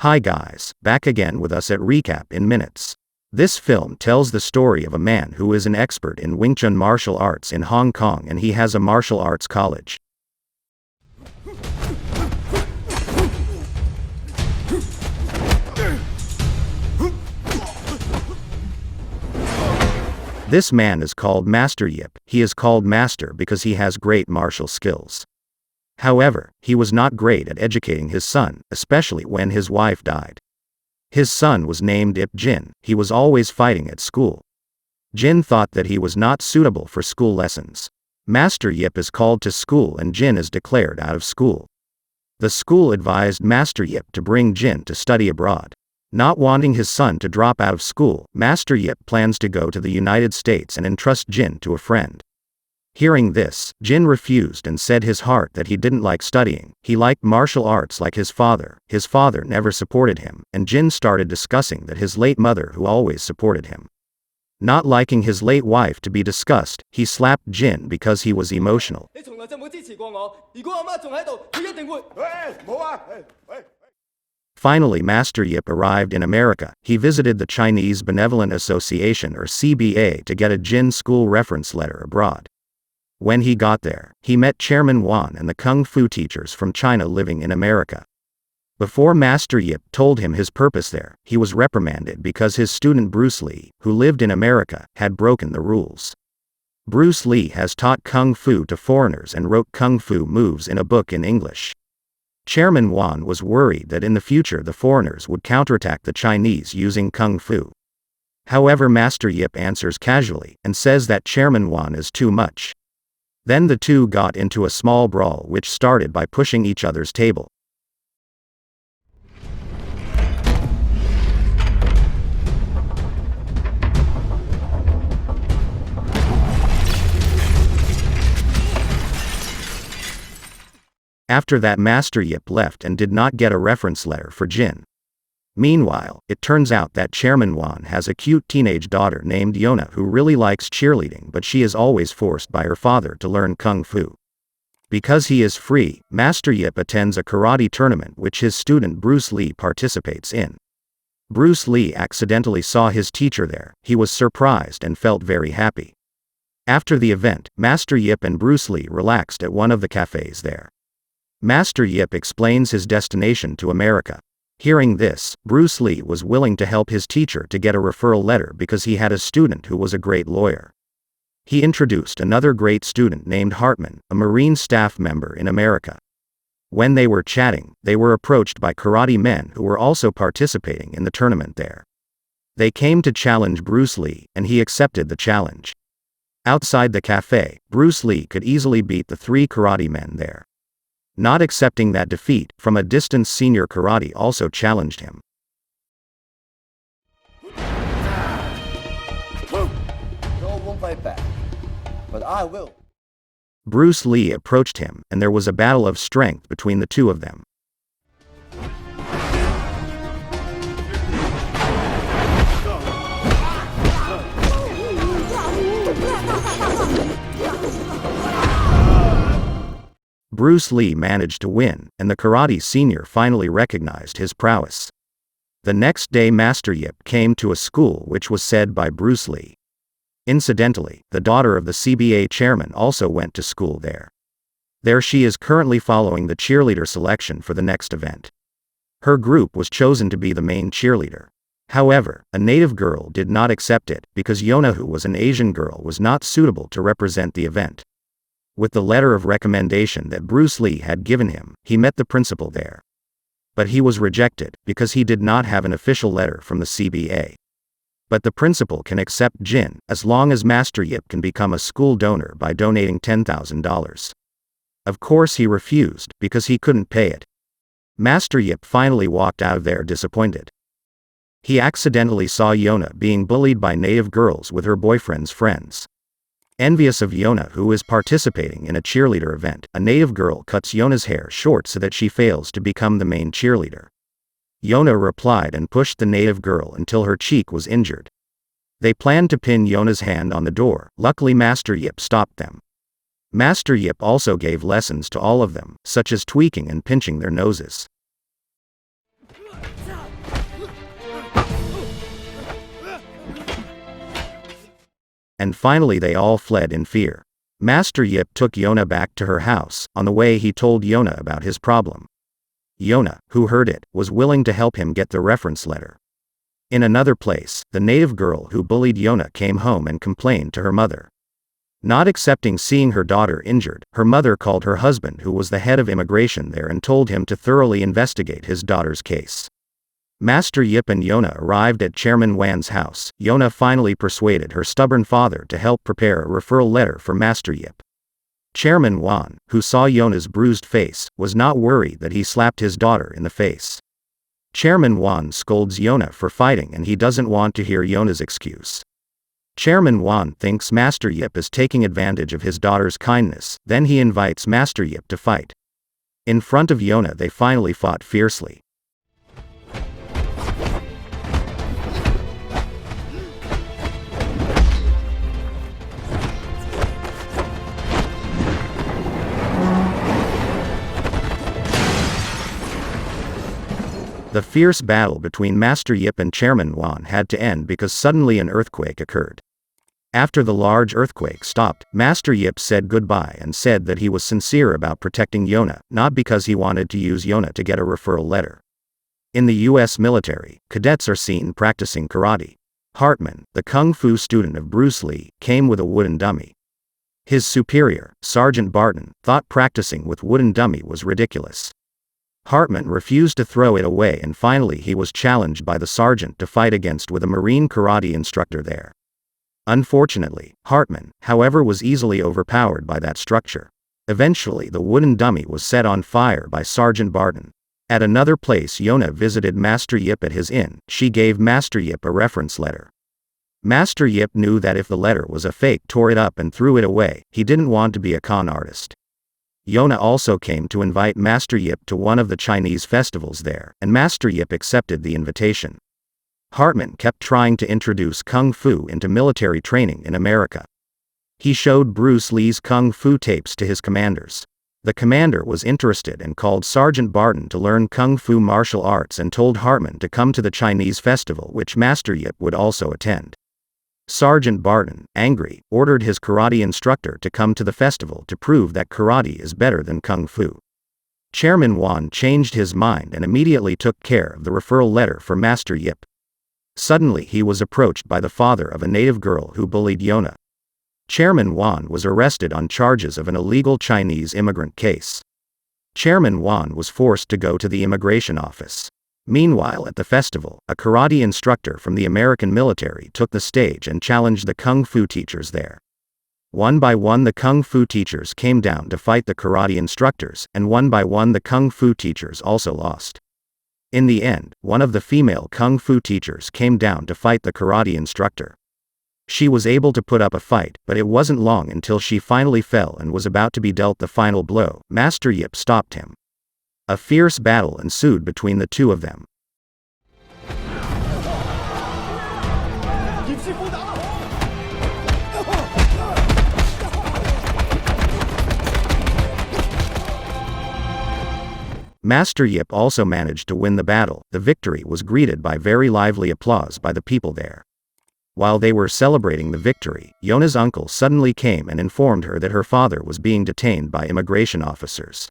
Hi guys, back again with us at Recap in Minutes. This film tells the story of a man who is an expert in Wing Chun martial arts in Hong Kong, and he has a martial arts college. This man is called Master Yip. He is called Master because he has great martial skills. However, he was not great at educating his son, especially when his wife died. His son was named Ip Jin. He was always fighting at school. Jin thought that he was not suitable for school lessons. Master Yip is called to school and Jin is declared out of school. The school advised Master Yip to bring Jin to study abroad. Not wanting his son to drop out of school, Master Yip plans to go to the United States and entrust Jin to a friend. Hearing this, Jin refused and said his heart that he didn't like studying. He liked martial arts like his father. His father never supported him, and Jin started discussing that his late mother who always supported him. Not liking his late wife to be discussed, he slapped Jin because he was emotional. Finally, Master Yip arrived in America. He visited the Chinese Benevolent Association or CBA to get a Jin school reference letter abroad. When he got there, he met Chairman Wan and the Kung Fu teachers from China living in America. Before Master Yip told him his purpose there, he was reprimanded because his student Bruce Lee, who lived in America, had broken the rules. Bruce Lee has taught Kung Fu to foreigners and wrote Kung Fu moves in a book in English. Chairman Wan was worried that in the future the foreigners would counterattack the Chinese using Kung Fu. However, Master Yip answers casually and says that Chairman Wan is too much. Then the two got into a small brawl which started by pushing each other's table. After that, Master Yip left and did not get a reference letter for Jin. Meanwhile, it turns out that Chairman Wan has a cute teenage daughter named Yona who really likes cheerleading, but she is always forced by her father to learn Kung Fu. Because he is free, Master Yip attends a karate tournament which his student Bruce Lee participates in. Bruce Lee accidentally saw his teacher there. He was surprised and felt very happy. After the event, Master Yip and Bruce Lee relaxed at one of the cafes there. Master Yip explains his destination to America. Hearing this, Bruce Lee was willing to help his teacher to get a referral letter because he had a student who was a great lawyer. He introduced another great student named Hartman, a Marine staff member in America. When they were chatting, they were approached by karate men who were also participating in the tournament there. They came to challenge Bruce Lee, and he accepted the challenge. Outside the cafe, Bruce Lee could easily beat the three karate men there. Not accepting that defeat, from a distance senior karate also challenged him. No, won't fight back, but I will. Bruce Lee approached him, and there was a battle of strength between the two of them. Bruce Lee managed to win, and the karate senior finally recognized his prowess. The next day, Master Yip came to a school which was said by Bruce Lee. Incidentally, the daughter of the CBA chairman also went to school there. There she is currently following the cheerleader selection for the next event. Her group was chosen to be the main cheerleader. However, a native girl did not accept it because Yona, who was an Asian girl, was not suitable to represent the event. With the letter of recommendation that Bruce Lee had given him, he met the principal there. But he was rejected, because he did not have an official letter from the CBA. But the principal can accept Jin, as long as Master Yip can become a school donor by donating $10,000. Of course he refused, because he couldn't pay it. Master Yip finally walked out of there disappointed. He accidentally saw Yona being bullied by native girls with her boyfriend's friends. Envious of Yona, who is participating in a cheerleader event, a native girl cuts Yona's hair short so that she fails to become the main cheerleader. Yona replied and pushed the native girl until her cheek was injured. They planned to pin Yona's hand on the door. Luckily, Master Yip stopped them. Master Yip also gave lessons to all of them, such as tweaking and pinching their noses. and finally they all fled in fear. Master Yip took Yona back to her house. On the way he told Yona about his problem. Yona, who heard it, was willing to help him get the reference letter. In another place, the native girl who bullied Yona came home and complained to her mother. Not accepting seeing her daughter injured, her mother called her husband, who was the head of immigration there, and told him to thoroughly investigate his daughter's case. Master Yip and Yona arrived at Chairman Wan's house. Yona finally persuaded her stubborn father to help prepare a referral letter for Master Yip. Chairman Wan, who saw Yona's bruised face, was not worried that he slapped his daughter in the face. Chairman Wan scolds Yona for fighting, and he doesn't want to hear Yona's excuse. Chairman Wan thinks Master Yip is taking advantage of his daughter's kindness, then he invites Master Yip to fight. In front of Yona they finally fought fiercely. The fierce battle between Master Yip and Chairman Wan had to end because suddenly an earthquake occurred. After the large earthquake stopped, Master Yip said goodbye and said that he was sincere about protecting Yona, not because he wanted to use Yona to get a referral letter. In the U.S. military, cadets are seen practicing karate. Hartman, the kung fu student of Bruce Lee, came with a wooden dummy. His superior, Sergeant Barton, thought practicing with wooden dummy was ridiculous. Hartman refused to throw it away, and finally he was challenged by the sergeant to fight against with a Marine karate instructor there. Unfortunately, Hartman, however, was easily overpowered by that structure. Eventually the wooden dummy was set on fire by Sergeant Barton. At another place Yona visited Master Yip at his inn. She gave Master Yip a reference letter. Master Yip knew that if the letter was a fake, tore it up and threw it away. He didn't want to be a con artist. Yona also came to invite Master Yip to one of the Chinese festivals there, and Master Yip accepted the invitation. Hartman kept trying to introduce Kung Fu into military training in America. He showed Bruce Lee's Kung Fu tapes to his commanders. The commander was interested and called Sergeant Barton to learn Kung Fu martial arts and told Hartman to come to the Chinese festival, which Master Yip would also attend. Sergeant Barton, angry, ordered his karate instructor to come to the festival to prove that karate is better than Kung Fu. Chairman Wan changed his mind and immediately took care of the referral letter for Master Yip. Suddenly he was approached by the father of a native girl who bullied Yona. Chairman Wan was arrested on charges of an illegal Chinese immigrant case. Chairman Wan was forced to go to the immigration office. Meanwhile, at the festival, a karate instructor from the American military took the stage and challenged the Kung Fu teachers there. One by one the Kung Fu teachers came down to fight the karate instructors, and one by one the Kung Fu teachers also lost. In the end, one of the female Kung Fu teachers came down to fight the karate instructor. She was able to put up a fight, but it wasn't long until she finally fell and was about to be dealt the final blow. Master Yip stopped him. A fierce battle ensued between the two of them. Master Yip also managed to win the battle. The victory was greeted by very lively applause by the people there. While they were celebrating the victory, Yona's uncle suddenly came and informed her that her father was being detained by immigration officers.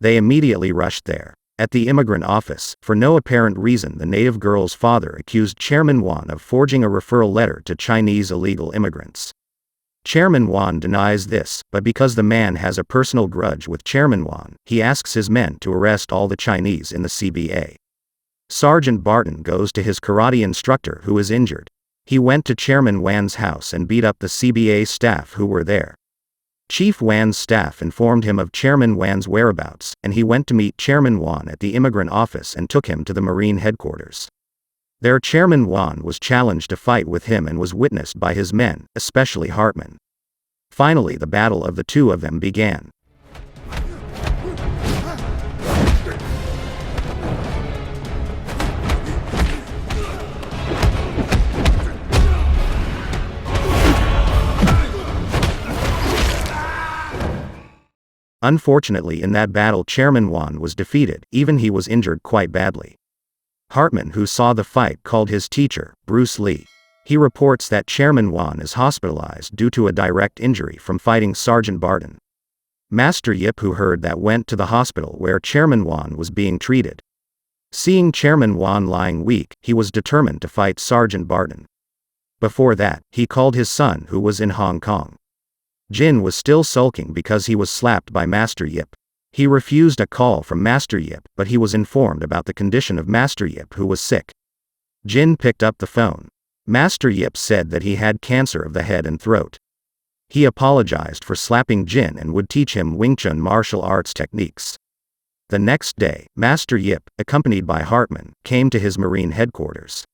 They immediately rushed there. At the immigrant office, for no apparent reason, the native girl's father accused Chairman Wan of forging a referral letter to Chinese illegal immigrants. Chairman Wan denies this, but because the man has a personal grudge with Chairman Wan, he asks his men to arrest all the Chinese in the CBA. Sergeant Barton goes to his karate instructor who is injured. He went to Chairman Wan's house and beat up the CBA staff who were there. Chief Wan's staff informed him of Chairman Wan's whereabouts, and he went to meet Chairman Wan at the immigrant office and took him to the Marine headquarters. There Chairman Wan was challenged to fight with him and was witnessed by his men, especially Hartman. Finally the battle of the two of them began. Unfortunately, in that battle Chairman Wan was defeated, even he was injured quite badly. Hartman, who saw the fight, called his teacher, Bruce Lee. He reports that Chairman Wan is hospitalized due to a direct injury from fighting Sergeant Barton. Master Yip, who heard that, went to the hospital where Chairman Wan was being treated. Seeing Chairman Wan lying weak, he was determined to fight Sergeant Barton. Before that, he called his son, who was in Hong Kong. Jin was still sulking because he was slapped by Master Yip. He refused a call from Master Yip, but he was informed about the condition of Master Yip, who was sick. Jin picked up the phone. Master Yip said that he had cancer of the head and throat. He apologized for slapping Jin and would teach him Wing Chun martial arts techniques. The next day, Master Yip, accompanied by Hartman, came to his Marine headquarters.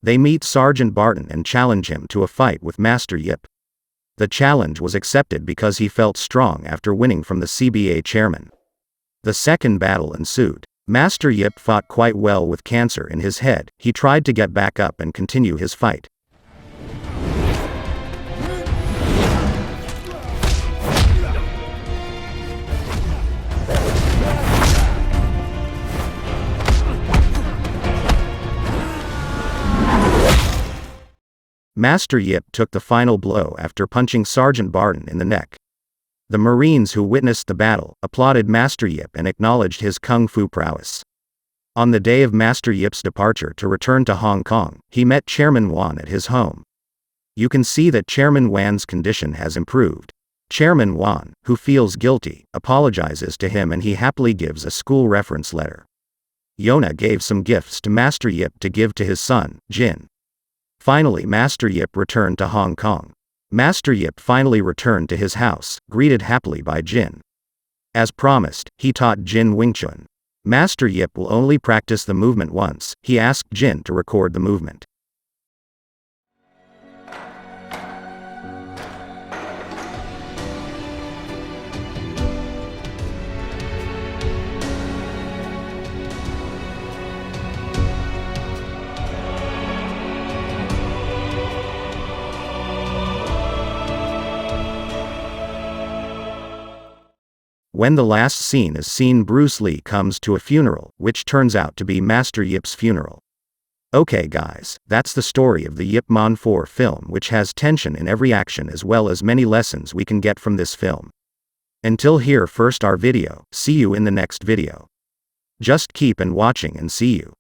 They meet Sergeant Barton and challenge him to a fight with Master Yip. The challenge was accepted because he felt strong after winning from the CBA chairman. The second battle ensued. Master Yip fought quite well with cancer in his head. He tried to get back up and continue his fight. Master Yip took the final blow after punching Sergeant Barton in the neck. The Marines who witnessed the battle applauded Master Yip and acknowledged his kung fu prowess. On the day of Master Yip's departure to return to Hong Kong, he met Chairman Wan at his home. You can see that Chairman Wan's condition has improved. Chairman Wan, who feels guilty, apologizes to him and he happily gives a school reference letter. Yona gave some gifts to Master Yip to give to his son, Jin. Finally, Master Yip returned to Hong Kong. Master Yip finally returned to his house, greeted happily by Jin. As promised, he taught Jin Wing Chun. Master Yip will only practice the movement once. He asked Jin to record the movement. When the last scene is seen, Bruce Lee comes to a funeral, which turns out to be Master Yip's funeral. Okay guys, that's the story of the Yip Man 4 film, which has tension in every action as well as many lessons we can get from this film. Until here first our video, see you in the next video. Just keep on watching and see you.